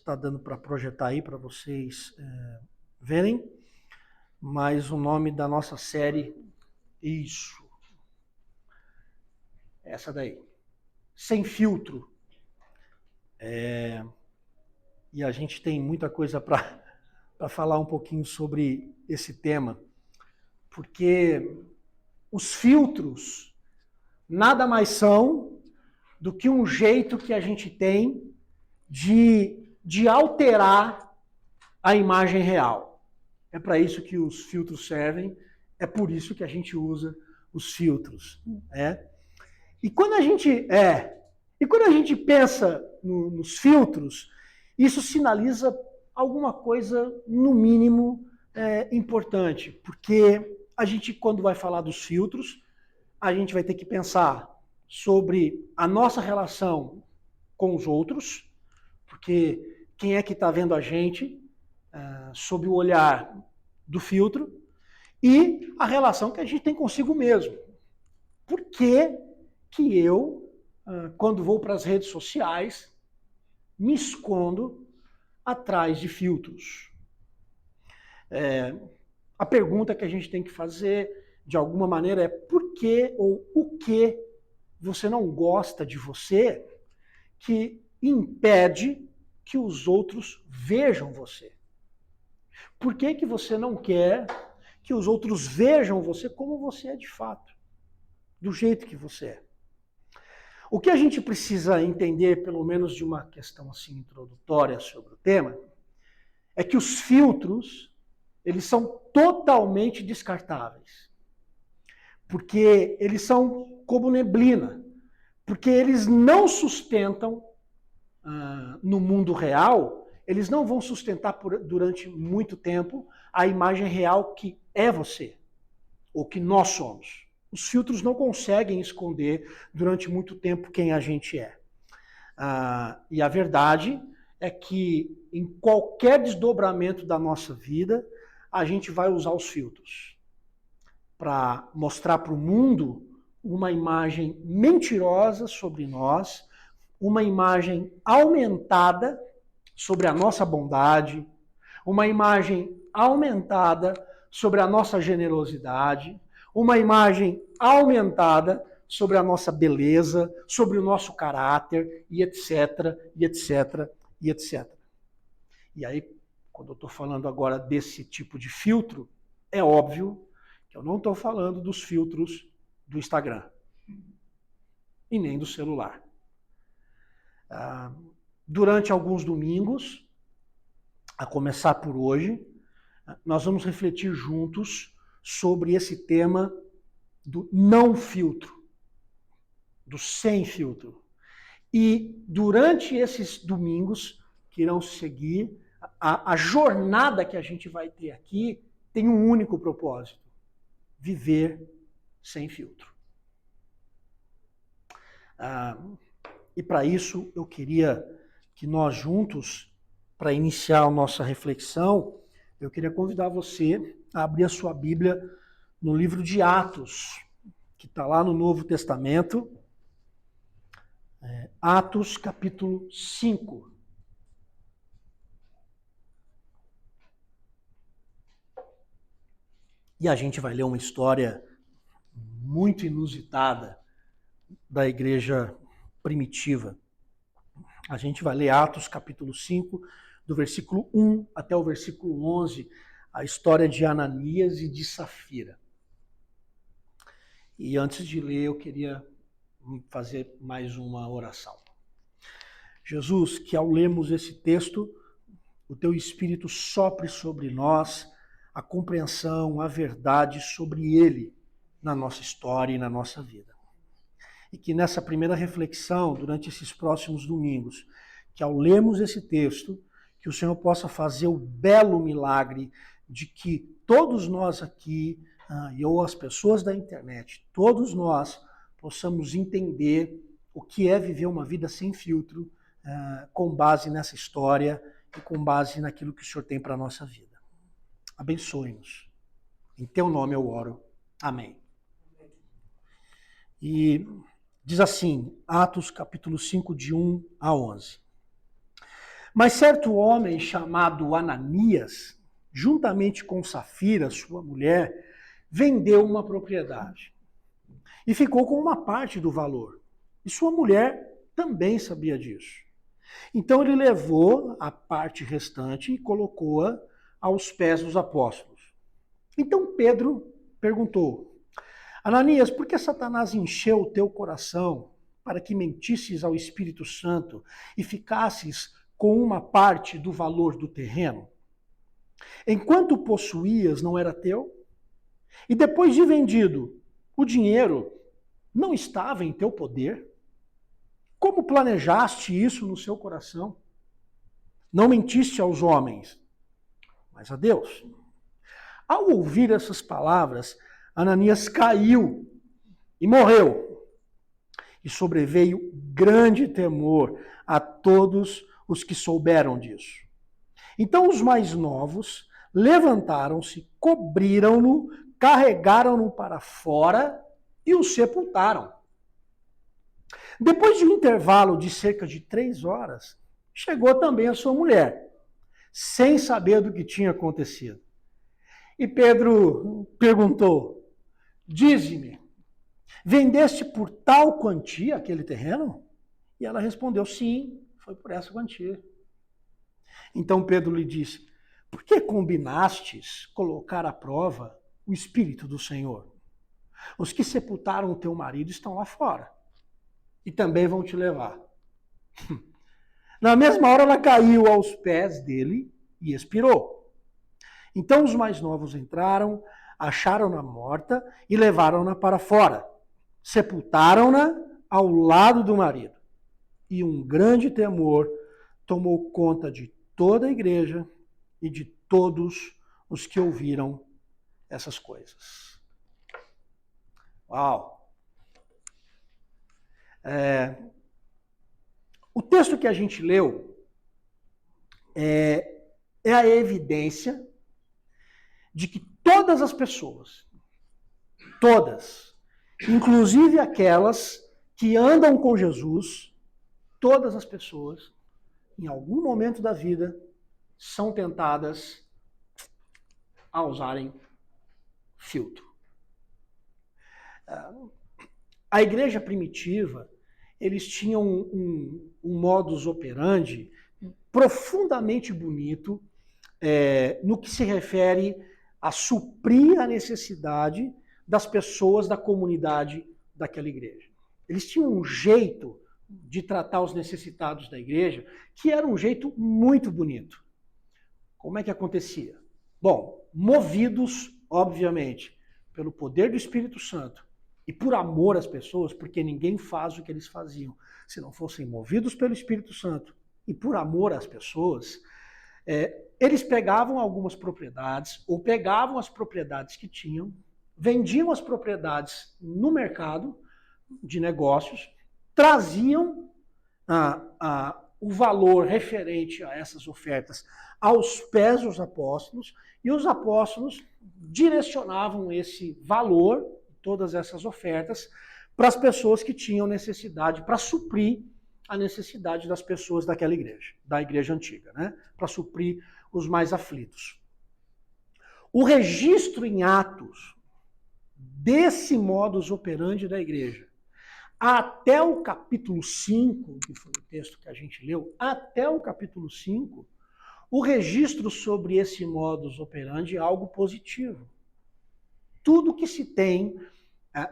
está dando para projetar aí para vocês verem, mas o nome da nossa série, isso, essa daí, Sem Filtro. E a gente tem muita coisa para falar um pouquinho sobre esse tema, porque os filtros nada mais são do que um jeito que a gente tem de alterar a imagem real. É para isso que os filtros servem, é por isso que a gente usa os filtros. E quando a gente pensa nos filtros, isso sinaliza alguma coisa, no mínimo, importante. Porque a gente, quando vai falar dos filtros, a gente vai ter que pensar sobre a nossa relação com os outros, porque quem é que está vendo a gente sob o olhar do filtro, e a relação que a gente tem consigo mesmo. Por que que eu, quando vou para as redes sociais, me escondo atrás de filtros? A pergunta que a gente tem que fazer, de alguma maneira, é por que ou o que você não gosta de você que impede que os outros vejam você? Por que que você não quer que os outros vejam você como você é de fato? Do jeito que você é. O que a gente precisa entender, pelo menos de uma questão assim introdutória sobre o tema, é que os filtros, eles são totalmente descartáveis. Porque eles são como neblina. Porque eles não sustentam no mundo real, eles não vão sustentar durante muito tempo a imagem real que é você, ou que nós somos. Os filtros não conseguem esconder durante muito tempo quem a gente é. E a verdade é que em qualquer desdobramento da nossa vida, a gente vai usar os filtros para mostrar para o mundo uma imagem mentirosa sobre nós, uma imagem aumentada sobre a nossa bondade, uma imagem aumentada sobre a nossa generosidade, uma imagem aumentada sobre a nossa beleza, sobre o nosso caráter, e etc, e etc, e etc. E aí, quando eu estou falando agora desse tipo de filtro, é óbvio que eu não estou falando dos filtros do Instagram e nem do celular. Durante alguns domingos, a começar por hoje, nós vamos refletir juntos sobre esse tema do não filtro, do sem filtro. E durante esses domingos que irão seguir, a jornada que a gente vai ter aqui tem um único propósito: viver sem filtro. E para isso eu queria que nós juntos, para iniciar a nossa reflexão, eu queria convidar você a abrir a sua Bíblia no livro de Atos, que está lá no Novo Testamento, Atos capítulo 5. E a gente vai ler uma história muito inusitada da igreja primitiva. A gente vai ler Atos capítulo 5, do versículo 1 até o versículo 11, a história de Ananias e de Safira. E antes de ler, eu queria fazer mais uma oração. Jesus, que ao lermos esse texto, o teu Espírito sopre sobre nós a compreensão, a verdade sobre ele na nossa história e na nossa vida. E que nessa primeira reflexão, durante esses próximos domingos, que ao lermos esse texto, que o Senhor possa fazer o belo milagre de que todos nós aqui, ou as pessoas da internet, todos nós possamos entender o que é viver uma vida sem filtro, com base nessa história e com base naquilo que o Senhor tem para a nossa vida. Abençoe-nos. Em teu nome eu oro. Amém. E diz assim, Atos capítulo 5, de 1 a 11. Mas certo homem chamado Ananias, juntamente com Safira, sua mulher, vendeu uma propriedade e ficou com uma parte do valor. E sua mulher também sabia disso. Então ele levou a parte restante e colocou-a aos pés dos apóstolos. Então Pedro perguntou: Ananias, por que Satanás encheu o teu coração para que mentisses ao Espírito Santo e ficasses com uma parte do valor do terreno? Enquanto possuías, não era teu? E depois de vendido, o dinheiro não estava em teu poder? Como planejaste isso no seu coração? Não mentiste aos homens, mas a Deus. Ao ouvir essas palavras, Ananias caiu e morreu. E sobreveio grande temor a todos os que souberam disso. Então os mais novos levantaram-se, cobriram-no, carregaram-no para fora e o sepultaram. Depois de um intervalo de cerca de 3 horas, chegou também a sua mulher, sem saber do que tinha acontecido. E Pedro perguntou: dize-me, vendeste por tal quantia aquele terreno? E ela respondeu: sim, foi por essa quantia. Então Pedro lhe disse: por que combinastes colocar à prova o Espírito do Senhor? Os que sepultaram o teu marido estão lá fora e também vão te levar. Na mesma hora ela caiu aos pés dele e expirou. Então os mais novos entraram, acharam-na morta e levaram-na para fora. Sepultaram-na ao lado do marido. E um grande temor tomou conta de toda a igreja e de todos os que ouviram essas coisas. Uau! O texto que a gente leu é a evidência de que todas as pessoas, todas, inclusive aquelas que andam com Jesus, todas as pessoas, em algum momento da vida, são tentadas a usarem filtro. A igreja primitiva, eles tinham um modus operandi profundamente bonito no que se refere a suprir a necessidade das pessoas da comunidade daquela igreja. Eles tinham um jeito de tratar os necessitados da igreja que era um jeito muito bonito. Como é que acontecia? Bom, movidos, obviamente, pelo poder do Espírito Santo e por amor às pessoas, porque ninguém faz o que eles faziam se não fossem movidos pelo Espírito Santo e por amor às pessoas, eles pegavam algumas propriedades, ou pegavam as propriedades que tinham, vendiam as propriedades no mercado de negócios, traziam o valor referente a essas ofertas aos pés dos apóstolos, e os apóstolos direcionavam esse valor, todas essas ofertas, para as pessoas que tinham necessidade, para suprir a necessidade das pessoas daquela igreja, da igreja antiga, né? Para suprir os mais aflitos. O registro em Atos desse modus operandi da igreja, até o capítulo 5, que foi o texto que a gente leu, até o capítulo 5, o registro sobre esse modus operandi é algo positivo. Tudo que se tem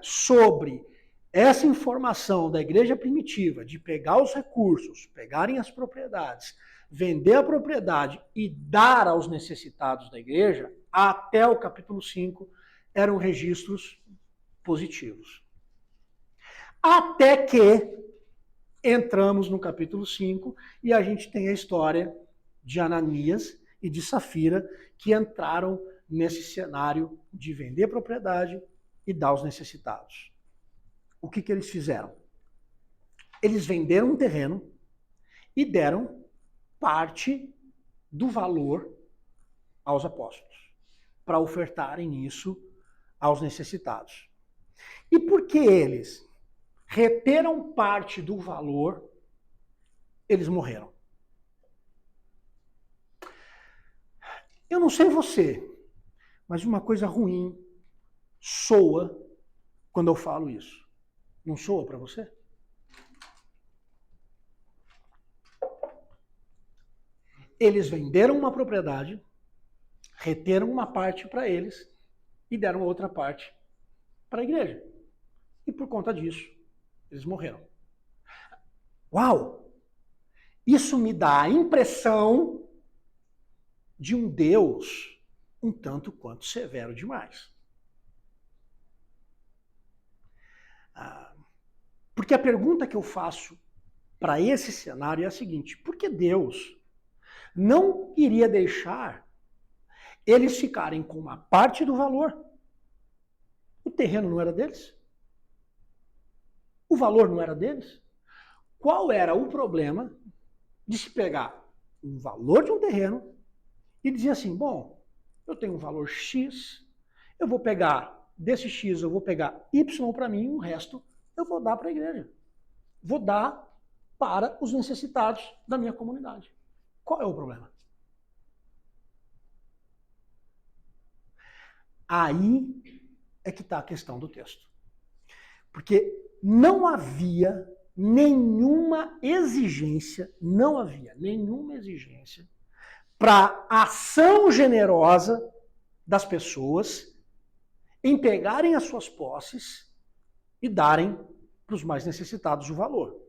sobre essa informação da igreja primitiva, de pegar os recursos, pegarem as propriedades, vender a propriedade e dar aos necessitados da igreja, até o capítulo 5, eram registros positivos. Até que entramos no capítulo 5 e a gente tem a história de Ananias e de Safira, que entraram nesse cenário de vender propriedade e dar aos necessitados. O que eles fizeram? Eles venderam um terreno e deram parte do valor aos apóstolos, para ofertarem isso aos necessitados. E por que eles reteram parte do valor, eles morreram. não sei você, mas uma coisa ruim soa quando eu falo isso. Não soa para você? Eles venderam uma propriedade, reteram uma parte para eles e deram outra parte para a igreja. E por conta disso, eles morreram. Uau! Isso me dá a impressão de um Deus um tanto quanto severo demais. Porque a pergunta que eu faço para esse cenário é a seguinte: por que Deus não iria deixar eles ficarem com uma parte do valor? O terreno não era deles? O valor não era deles? Qual era o problema de se pegar o valor de um terreno e dizer assim, bom, eu tenho um valor X, eu vou pegar desse X, eu vou pegar Y para mim e o resto eu vou dar para a igreja. Vou dar para os necessitados da minha comunidade. Qual é o problema? Aí é que está a questão do texto. Porque não havia nenhuma exigência para a ação generosa das pessoas em pegarem as suas posses e darem para os mais necessitados o valor.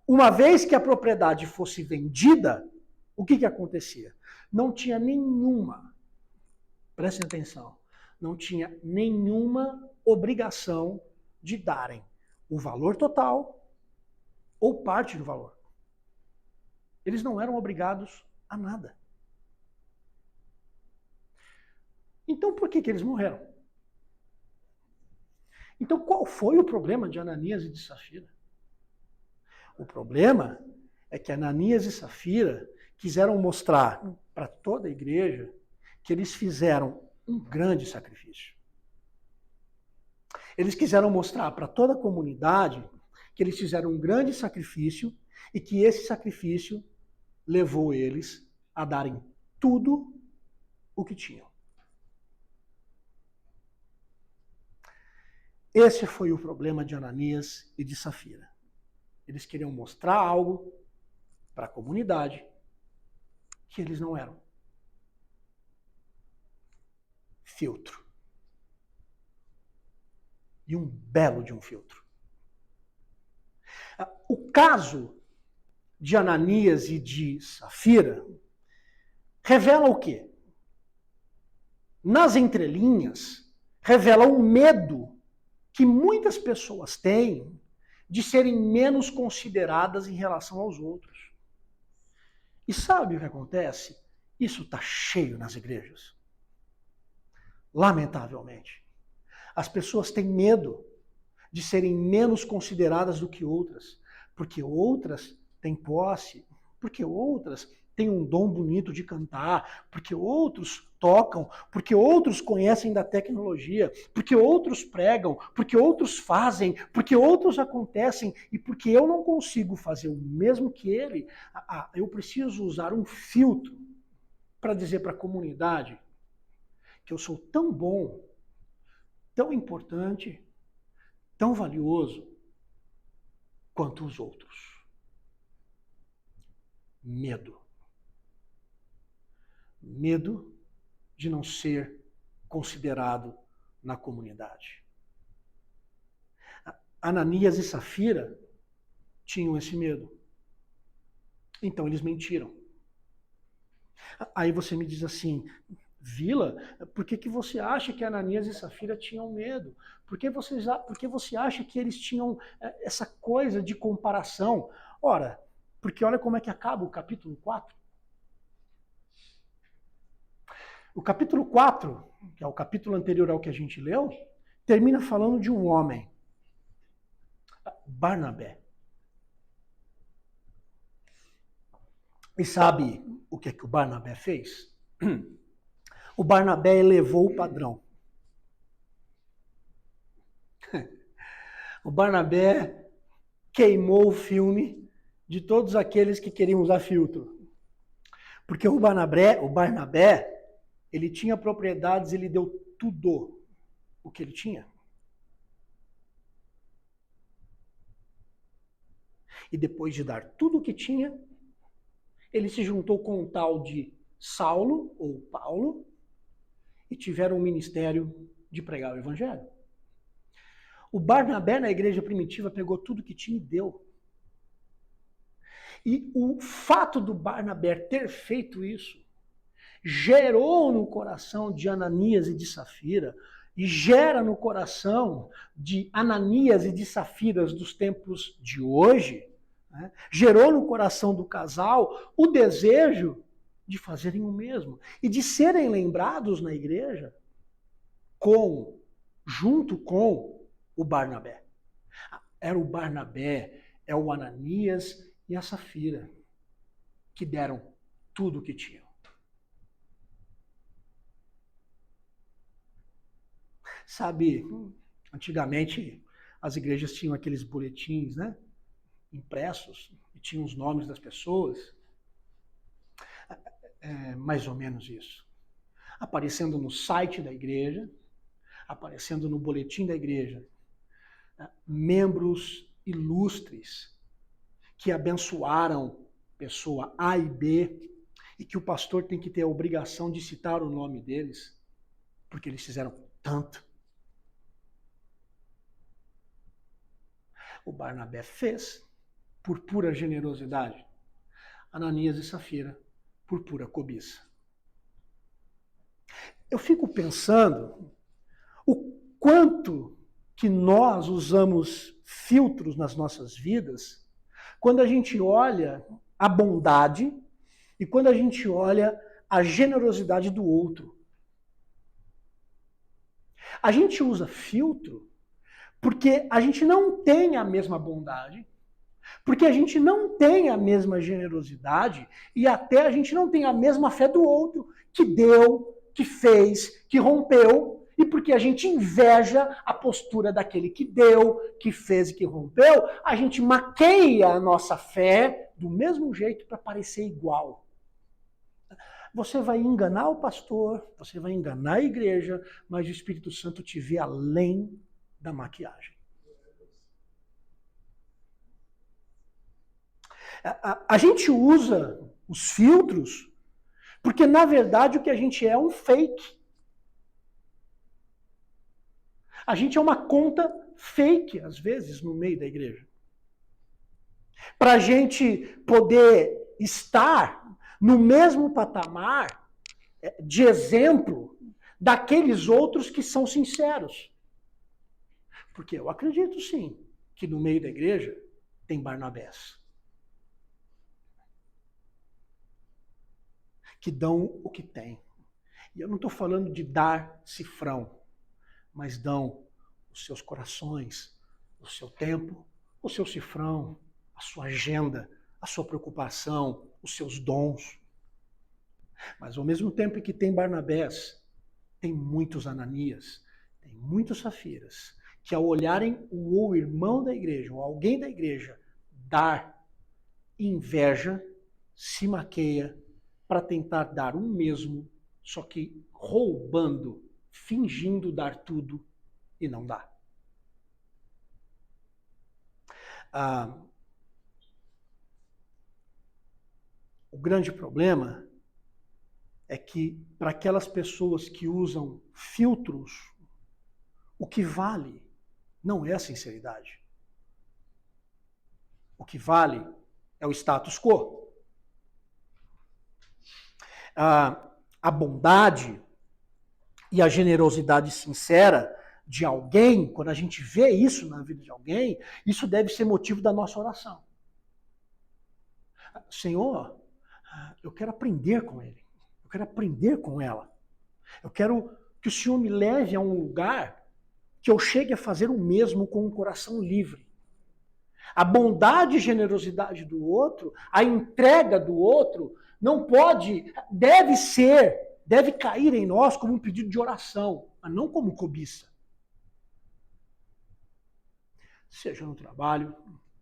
Uma vez que a propriedade fosse vendida, o que acontecia? Não tinha nenhuma, prestem atenção, não tinha nenhuma obrigação de darem o valor total ou parte do valor. Eles não eram obrigados a nada. Então por que eles morreram? Então qual foi o problema de Ananias e de Safira? O problema é que Ananias e Safira quiseram mostrar para toda a igreja que eles fizeram um grande sacrifício. Eles quiseram mostrar para toda a comunidade que eles fizeram um grande sacrifício e que esse sacrifício levou eles a darem tudo o que tinham. Esse foi o problema de Ananias e de Safira. Eles queriam mostrar algo para a comunidade que eles não eram. Filtro. E um belo de um filtro. O caso de Ananias e de Safira revela o quê? Nas entrelinhas, revela um medo que muitas pessoas têm de serem menos consideradas em relação aos outros. E sabe o que acontece? Isso está cheio nas igrejas. Lamentavelmente. As pessoas têm medo de serem menos consideradas do que outras, porque outras têm posse, porque outras têm um dom bonito de cantar, porque outros tocam, porque outros conhecem da tecnologia, porque outros pregam, porque outros fazem, porque outros acontecem, e porque eu não consigo fazer o mesmo que ele, eu preciso usar um filtro para dizer para a comunidade que eu sou tão bom, tão importante, tão valioso quanto os outros. Medo. Medo de não ser considerado na comunidade. Ananias e Safira tinham esse medo. Então eles mentiram. Aí você me diz assim, Vila, por que você acha que Ananias e Safira tinham medo? Por que você acha que eles tinham essa coisa de comparação? Ora, porque olha como é que acaba o capítulo 4. O capítulo 4, que é o capítulo anterior ao que a gente leu, termina falando de um homem, Barnabé. E sabe o que o Barnabé fez? O Barnabé elevou o padrão. O Barnabé queimou o filme de todos aqueles que queriam usar filtro. Porque o Barnabé, ele tinha propriedades, ele deu tudo o que ele tinha. E depois de dar tudo o que tinha, ele se juntou com um tal de Saulo, ou Paulo, e tiveram um ministério de pregar o evangelho. O Barnabé, na igreja primitiva, pegou tudo que tinha e deu. E o fato do Barnabé ter feito isso gerou no coração de Ananias e de Safira, e gera no coração de Ananias e de Safiras dos tempos de hoje, né? Gerou no coração do casal o desejo de fazerem o mesmo e de serem lembrados na igreja junto com o Barnabé. Era o Barnabé, é o Ananias e a Safira que deram tudo o que tinham. Sabe, antigamente as igrejas tinham aqueles boletins, né, impressos, e tinham os nomes das pessoas. É mais ou menos isso. Aparecendo no site da igreja, aparecendo no boletim da igreja, né, membros ilustres que abençoaram pessoa A e B, e que o pastor tem que ter a obrigação de citar o nome deles, porque eles fizeram tanto. O Barnabé fez por pura generosidade. Ananias e Safira por pura cobiça. Eu fico pensando o quanto que nós usamos filtros nas nossas vidas quando a gente olha a bondade e quando a gente olha a generosidade do outro. A gente usa filtro porque a gente não tem a mesma bondade, porque a gente não tem a mesma generosidade e até a gente não tem a mesma fé do outro, que deu, que fez, que rompeu, e porque a gente inveja a postura daquele que deu, que fez e que rompeu, a gente maqueia a nossa fé do mesmo jeito para parecer igual. Você vai enganar o pastor, você vai enganar a igreja, mas o Espírito Santo te vê além da maquiagem. A gente usa os filtros porque, na verdade, o que a gente é um fake. A gente é uma conta fake, às vezes, no meio da igreja. Para a gente poder estar no mesmo patamar de exemplo daqueles outros que são sinceros. Porque eu acredito, sim, que no meio da igreja tem Barnabés. Que dão o que tem. E eu não estou falando de dar cifrão, mas dão os seus corações, o seu tempo, o seu cifrão, a sua agenda, a sua preocupação, os seus dons. Mas ao mesmo tempo que tem Barnabés, tem muitos Ananias, tem muitos Safiras, que ao olharem o irmão da igreja, ou alguém da igreja, dar inveja, se maqueia para tentar dar o mesmo, só que roubando, fingindo dar tudo e não dá. O grande problema é que para aquelas pessoas que usam filtros, o que vale não é a sinceridade. O que vale é o status quo. A bondade e a generosidade sincera de alguém, quando a gente vê isso na vida de alguém, isso deve ser motivo da nossa oração. Senhor, eu quero aprender com ele. Eu quero aprender com ela. Eu quero que o Senhor me leve a um lugar que eu chegue a fazer o mesmo com um coração livre. A bondade e generosidade do outro, a entrega do outro, não pode, deve cair em nós como um pedido de oração, mas não como cobiça. Seja no trabalho,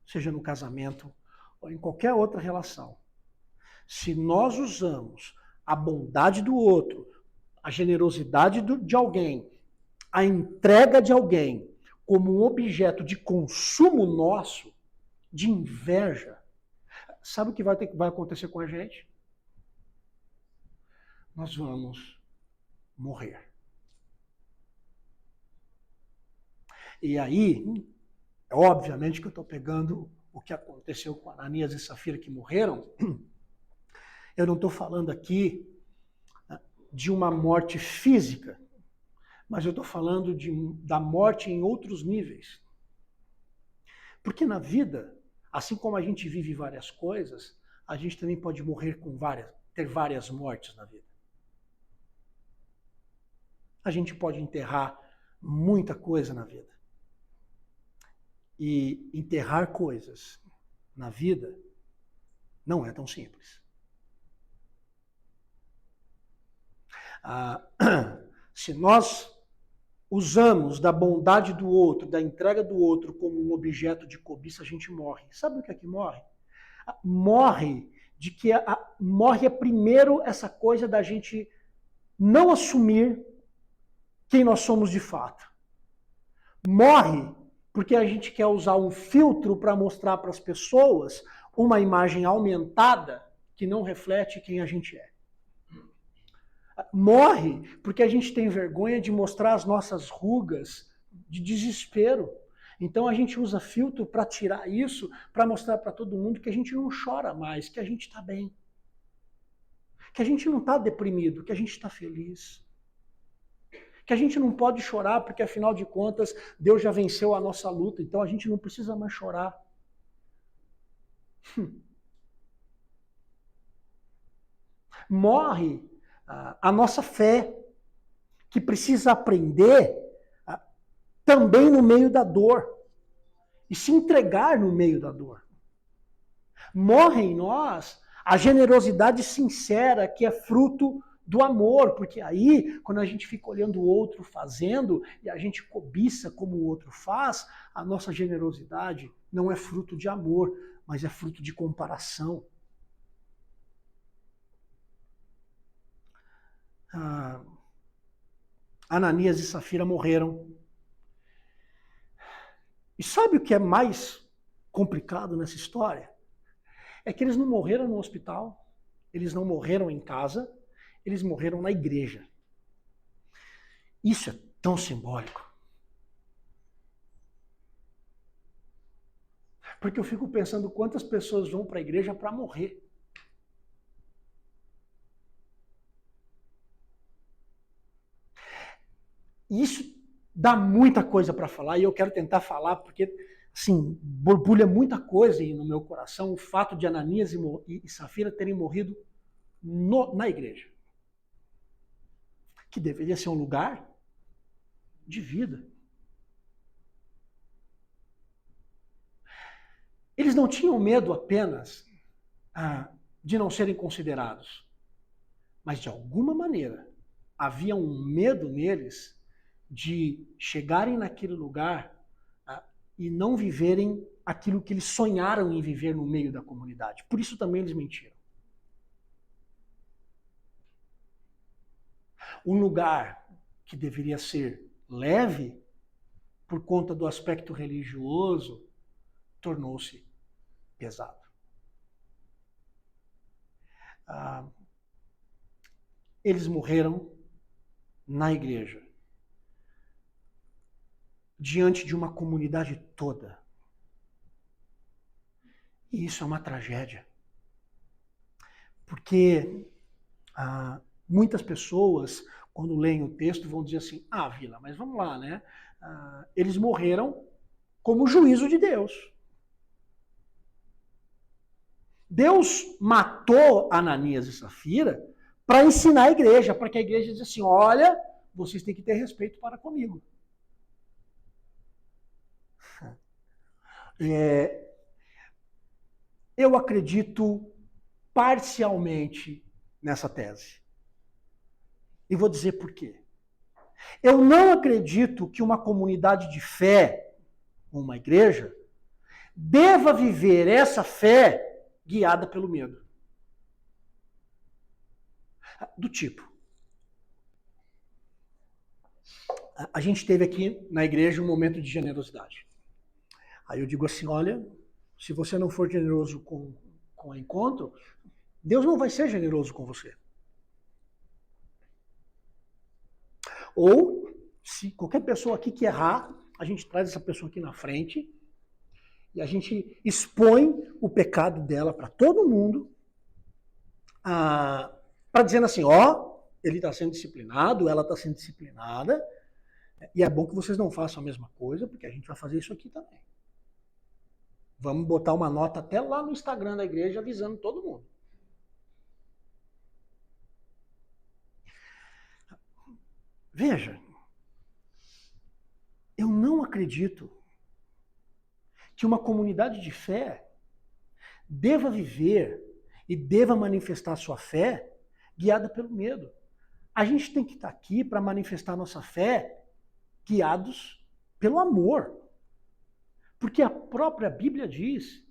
seja no casamento, ou em qualquer outra relação. Se nós usamos a bondade do outro, a generosidade de alguém, a entrega de alguém como um objeto de consumo nosso, de inveja, sabe o que vai acontecer com a gente? Nós vamos morrer. E aí, obviamente que eu estou pegando o que aconteceu com Ananias e Safira que morreram. Eu não estou falando aqui de uma morte física, mas eu estou falando da morte em outros níveis. Porque na vida, assim como a gente vive várias coisas, a gente também pode morrer ter várias mortes na vida. A gente pode enterrar muita coisa na vida. E enterrar coisas na vida não é tão simples. Se nós usamos da bondade do outro, da entrega do outro como um objeto de cobiça, a gente morre. Sabe o que é que morre? Morre morre primeiro essa coisa da gente não assumir quem nós somos de fato. Morre porque a gente quer usar um filtro para mostrar para as pessoas uma imagem aumentada que não reflete quem a gente é. Morre porque a gente tem vergonha de mostrar as nossas rugas de desespero. Então a gente usa filtro para tirar isso, para mostrar para todo mundo que a gente não chora mais, que a gente está bem. Que a gente não está deprimido, que a gente está feliz. Que a gente não pode chorar porque, afinal de contas, Deus já venceu a nossa luta, então a gente não precisa mais chorar. Morre a nossa fé, que precisa aprender também no meio da dor e se entregar no meio da dor. Morre em nós a generosidade sincera, que é fruto do amor, porque aí, quando a gente fica olhando o outro fazendo e a gente cobiça como o outro faz, a nossa generosidade não é fruto de amor, mas é fruto de comparação. Ananias e Safira morreram. E sabe o que é mais complicado nessa história? É que eles não morreram no hospital, eles não morreram em casa, eles morreram na igreja. Isso é tão simbólico. Porque eu fico pensando quantas pessoas vão para a igreja para morrer. Isso dá muita coisa para falar e eu quero tentar falar porque, assim, borbulha muita coisa no meu coração o fato de Ananias e Safira terem morrido na igreja. Que deveria ser um lugar de vida. Eles não tinham medo apenas de não serem considerados, mas de alguma maneira havia um medo neles de chegarem naquele lugar e não viverem aquilo que eles sonharam em viver no meio da comunidade. Por isso também eles mentiram. Um lugar que deveria ser leve, por conta do aspecto religioso, tornou-se pesado. Eles morreram na igreja, diante de uma comunidade toda. E isso é uma tragédia. Porque muitas pessoas, quando leem o texto, vão dizer assim, Vila, mas vamos lá, né? Eles morreram como juízo de Deus. Deus matou Ananias e Safira para ensinar a igreja, para que a igreja diz assim, olha, vocês têm que ter respeito para comigo. Eu acredito parcialmente nessa tese. E vou dizer por quê. Eu não acredito que uma comunidade de fé, uma igreja, deva viver essa fé guiada pelo medo. Do tipo, a gente teve aqui na igreja um momento de generosidade. Aí eu digo assim, olha, se você não for generoso com o encontro, Deus não vai ser generoso com você. Ou, se qualquer pessoa aqui que errar, a gente traz essa pessoa aqui na frente e a gente expõe o pecado dela para todo mundo, para dizendo assim, ó, ele está sendo disciplinado, ela está sendo disciplinada, e é bom que vocês não façam a mesma coisa, porque a gente vai fazer isso aqui também. Vamos botar uma nota até lá no Instagram da igreja avisando todo mundo. Veja, eu não acredito que uma comunidade de fé deva viver e deva manifestar sua fé guiada pelo medo. A gente tem que estar aqui para manifestar nossa fé guiados pelo amor. Porque a própria Bíblia diz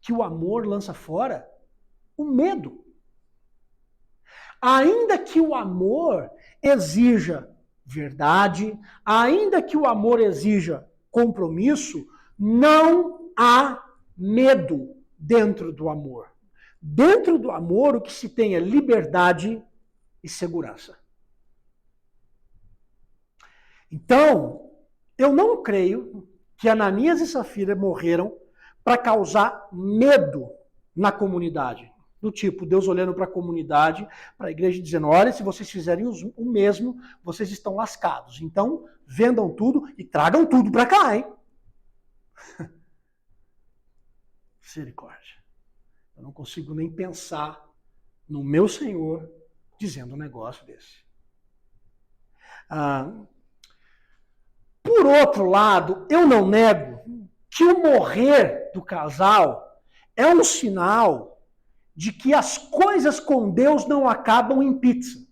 que o amor lança fora o medo. Ainda que o amor exija verdade, ainda que o amor exija compromisso, não há medo dentro do amor. Dentro do amor, o que se tem é liberdade e segurança. Então, eu não creio que Ananias e Safira morreram para causar medo na comunidade. Do tipo, Deus olhando para a comunidade, para a igreja, dizendo, olha, se vocês fizerem o mesmo, vocês estão lascados. Então, vendam tudo e tragam tudo para cá, hein? Misericórdia. Eu não consigo nem pensar no meu Senhor dizendo um negócio desse. Por outro lado, eu não nego que o morrer do casal é um sinal de que as coisas com Deus não acabam em pizza.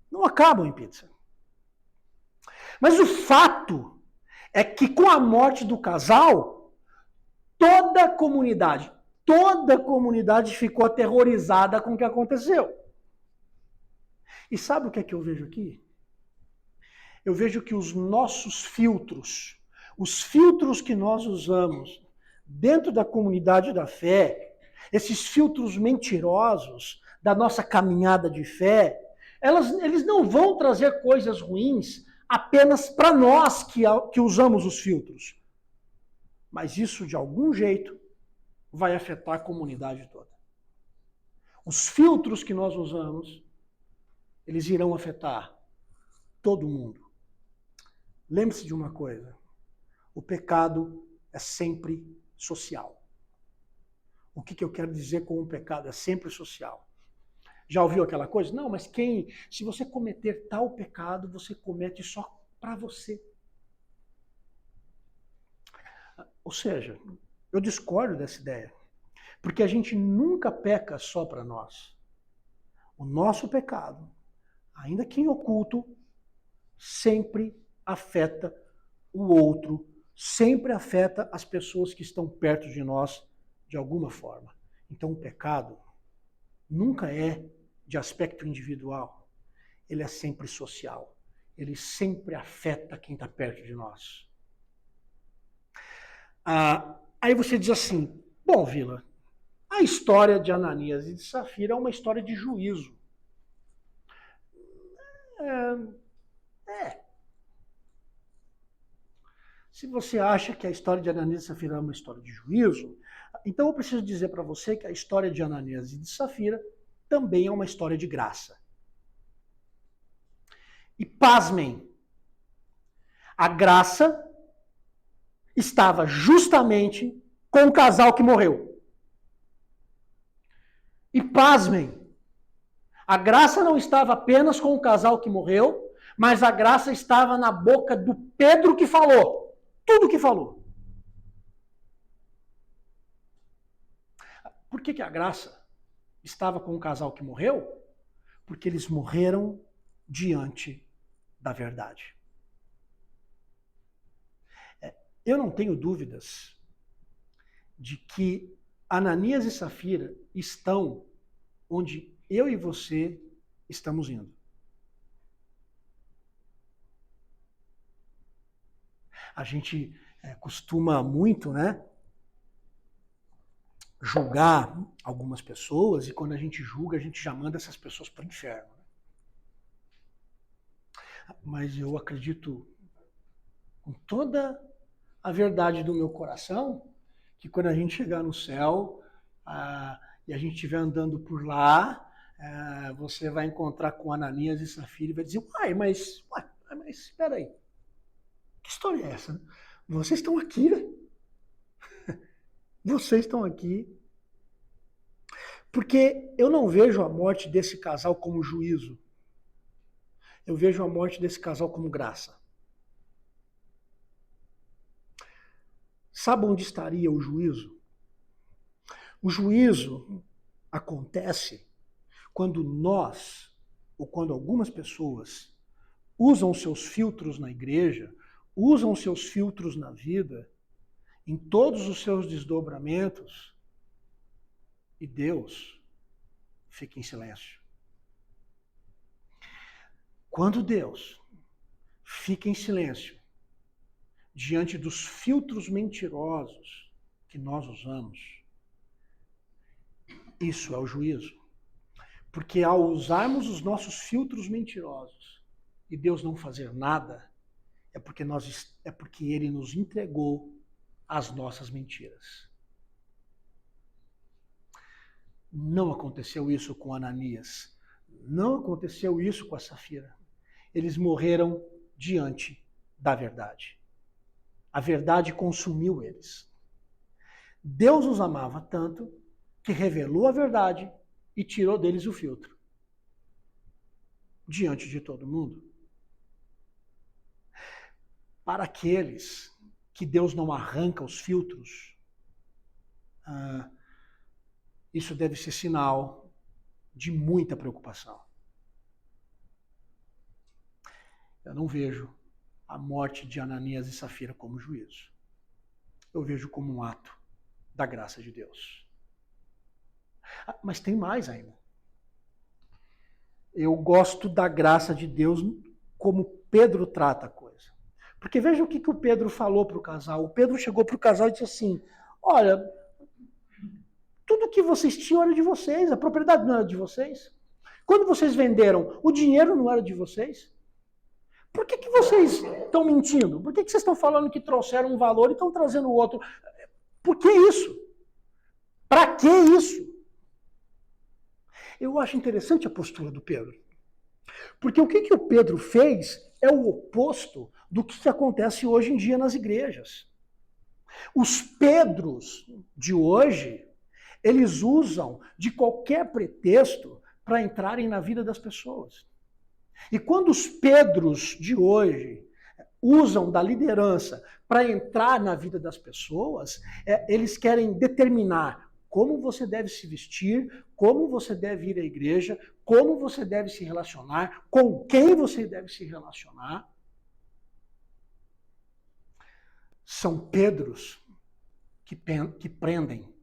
Não acabam em pizza. Mas o fato é que com a morte do casal, toda a comunidade ficou aterrorizada com o que aconteceu. E sabe o que é que eu vejo aqui? Eu vejo que os nossos filtros, os filtros que nós usamos dentro da comunidade da fé, esses filtros mentirosos da nossa caminhada de fé, eles não vão trazer coisas ruins apenas para nós que usamos os filtros. Mas isso, de algum jeito, vai afetar a comunidade toda. Os filtros que nós usamos, eles irão afetar todo mundo. Lembre-se de uma coisa, o pecado é sempre social. O que eu quero dizer com o pecado? É sempre social. Já ouviu aquela coisa? Não, mas se você cometer tal pecado, você comete só para você. Ou seja, eu discordo dessa ideia. Porque a gente nunca peca só para nós. O nosso pecado, ainda que em oculto, sempre afeta o outro, sempre afeta as pessoas que estão perto de nós de alguma forma. Então o pecado nunca é de aspecto individual, ele é sempre social. Ele sempre afeta quem está perto de nós. Aí você diz assim, bom, Vila, a história de Ananias e de Safira é uma história de juízo. Se você acha que a história de Ananias e Safira é uma história de juízo, então eu preciso dizer para você que a história de Ananias e de Safira também é uma história de graça. E pasmem, a graça estava justamente com o casal que morreu. E pasmem, a graça não estava apenas com o casal que morreu, mas a graça estava na boca do Pedro que falou. Tudo que falou. Por que a graça estava com o casal que morreu? Porque eles morreram diante da verdade. Eu não tenho dúvidas de que Ananias e Safira estão onde eu e você estamos indo. A gente costuma muito, né, julgar algumas pessoas, e quando a gente julga, a gente já manda essas pessoas para o inferno. Mas eu acredito com toda a verdade do meu coração que quando a gente chegar no céu e a gente estiver andando por lá, você vai encontrar com Ananias e Safira e vai dizer, mas espera aí, que história é essa? Vocês estão aqui, né? Vocês estão aqui. Porque eu não vejo a morte desse casal como juízo. Eu vejo a morte desse casal como graça. Sabe onde estaria o juízo? O juízo acontece quando nós, ou quando algumas pessoas, usam seus filtros na igreja, usam seus filtros na vida, em todos os seus desdobramentos, e Deus fica em silêncio. Quando Deus fica em silêncio diante dos filtros mentirosos que nós usamos, isso é o juízo. Porque ao usarmos os nossos filtros mentirosos e Deus não fazer nada, é porque Ele nos entregou as nossas mentiras. Não aconteceu isso com Ananias. Não aconteceu isso com a Safira. Eles morreram diante da verdade. A verdade consumiu eles. Deus os amava tanto que revelou a verdade e tirou deles o filtro. Diante de todo mundo. Para aqueles que Deus não arranca os filtros, isso deve ser sinal de muita preocupação. Eu não vejo a morte de Ananias e Safira como juízo. Eu vejo como um ato da graça de Deus. Mas tem mais ainda. Eu gosto da graça de Deus como Pedro trata a coisa. Porque veja o que o Pedro falou para o casal. O Pedro chegou para o casal e disse assim, olha, tudo que vocês tinham era de vocês, a propriedade não era de vocês. Quando vocês venderam, o dinheiro não era de vocês. Por que vocês estão mentindo? Por que vocês estão falando que trouxeram um valor e estão trazendo outro? Por que isso? Para que isso? Eu acho interessante a postura do Pedro. Porque o que o Pedro fez é o oposto do que acontece hoje em dia nas igrejas. Os Pedros de hoje, eles usam de qualquer pretexto para entrarem na vida das pessoas. E quando os Pedros de hoje usam da liderança para entrar na vida das pessoas, eles querem determinar como você deve se vestir, como você deve ir à igreja, como você deve se relacionar, com quem você deve se relacionar. São Pedros que prendem,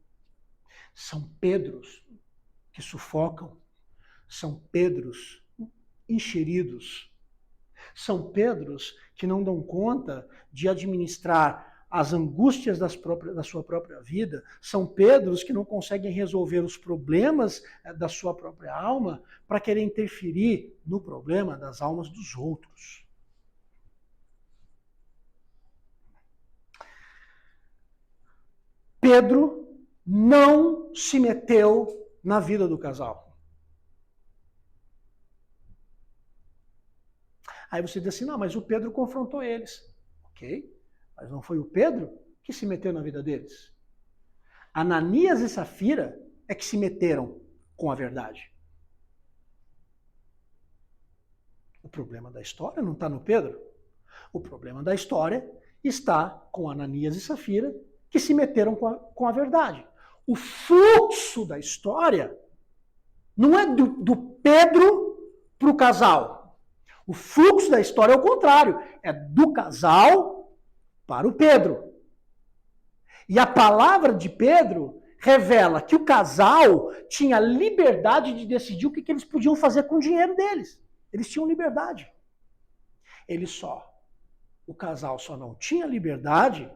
são Pedros que sufocam, são Pedros encheridos, são Pedros que não dão conta de administrar as angústias da sua própria vida, são Pedros que não conseguem resolver os problemas da sua própria alma para querer interferir no problema das almas dos outros. Pedro não se meteu na vida do casal. Aí você diz assim, não, mas o Pedro confrontou eles. Ok, mas não foi o Pedro que se meteu na vida deles. Ananias e Safira é que se meteram com a verdade. O problema da história não está no Pedro. O problema da história está com Ananias e Safira que se meteram com a verdade. O fluxo da história não é do Pedro para o casal. O fluxo da história é o contrário. É do casal para o Pedro. E a palavra de Pedro revela que o casal tinha liberdade de decidir o que eles podiam fazer com o dinheiro deles. Eles tinham liberdade. O casal só não tinha liberdade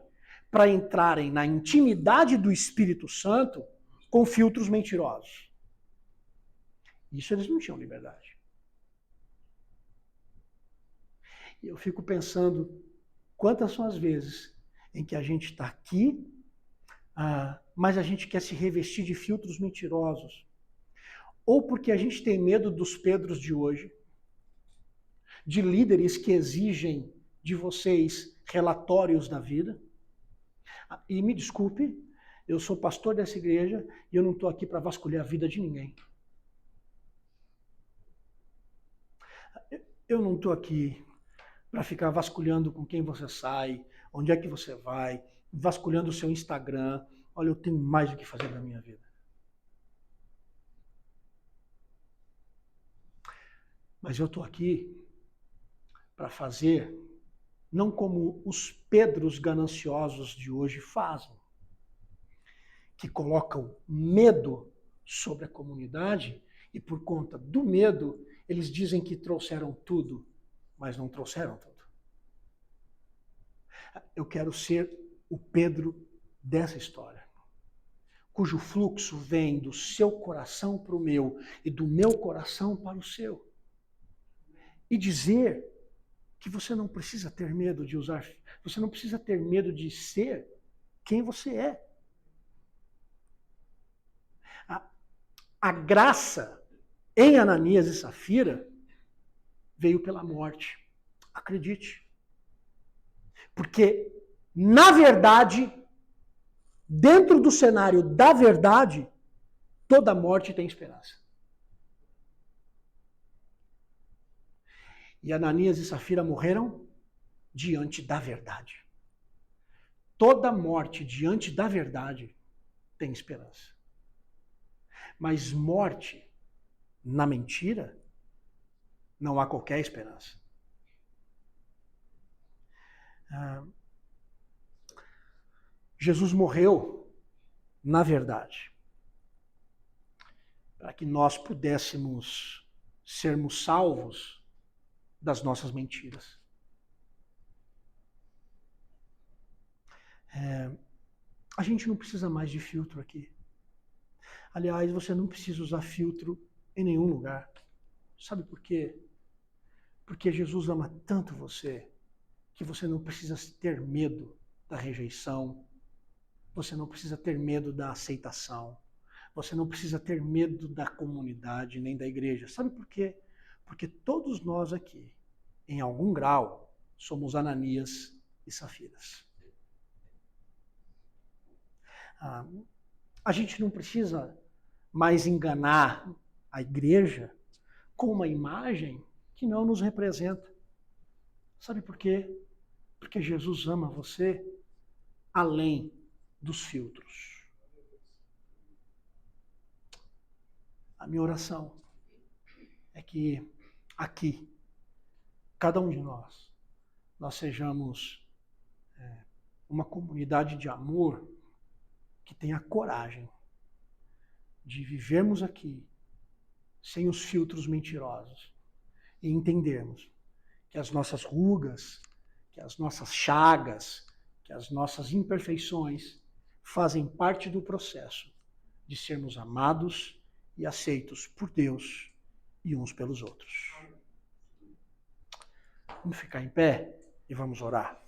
para entrarem na intimidade do Espírito Santo com filtros mentirosos. Isso eles não tinham liberdade. E eu fico pensando quantas são as vezes em que a gente está aqui, mas a gente quer se revestir de filtros mentirosos. Ou porque a gente tem medo dos Pedros de hoje, de líderes que exigem de vocês relatórios da vida. E me desculpe, eu sou pastor dessa igreja e eu não estou aqui para vasculhar a vida de ninguém. Eu não estou aqui para ficar vasculhando com quem você sai, onde é que você vai, vasculhando o seu Instagram. Olha, eu tenho mais o que fazer na minha vida. Mas eu estou aqui para fazer, não como os Pedros gananciosos de hoje fazem, que colocam medo sobre a comunidade e por conta do medo, eles dizem que trouxeram tudo, mas não trouxeram tudo. Eu quero ser o Pedro dessa história, cujo fluxo vem do seu coração para o meu e do meu coração para o seu. E dizer que você não precisa ter medo de usar, você não precisa ter medo de ser quem você é. A graça em Ananias e Safira veio pela morte. Acredite. Porque, na verdade, dentro do cenário da verdade, toda morte tem esperança. E Ananias e Safira morreram diante da verdade. Toda morte diante da verdade tem esperança. Mas morte na mentira, não há qualquer esperança. Jesus morreu na verdade, para que nós pudéssemos sermos salvos das nossas mentiras. A gente não precisa mais de filtro aqui. Aliás, você não precisa usar filtro em nenhum lugar. Sabe por quê? Porque Jesus ama tanto você que você não precisa ter medo da rejeição, você não precisa ter medo da aceitação, você não precisa ter medo da comunidade nem da igreja. Sabe por quê? Porque todos nós aqui, em algum grau, somos Ananias e Safiras. A gente não precisa mais enganar a igreja com uma imagem que não nos representa. Sabe por quê? Porque Jesus ama você além dos filtros. A minha oração é que aqui, cada um de nós sejamos uma comunidade de amor que tenha coragem de vivermos aqui sem os filtros mentirosos e entendermos que as nossas rugas, que as nossas chagas, que as nossas imperfeições fazem parte do processo de sermos amados e aceitos por Deus e uns pelos outros. Vamos ficar em pé e vamos orar.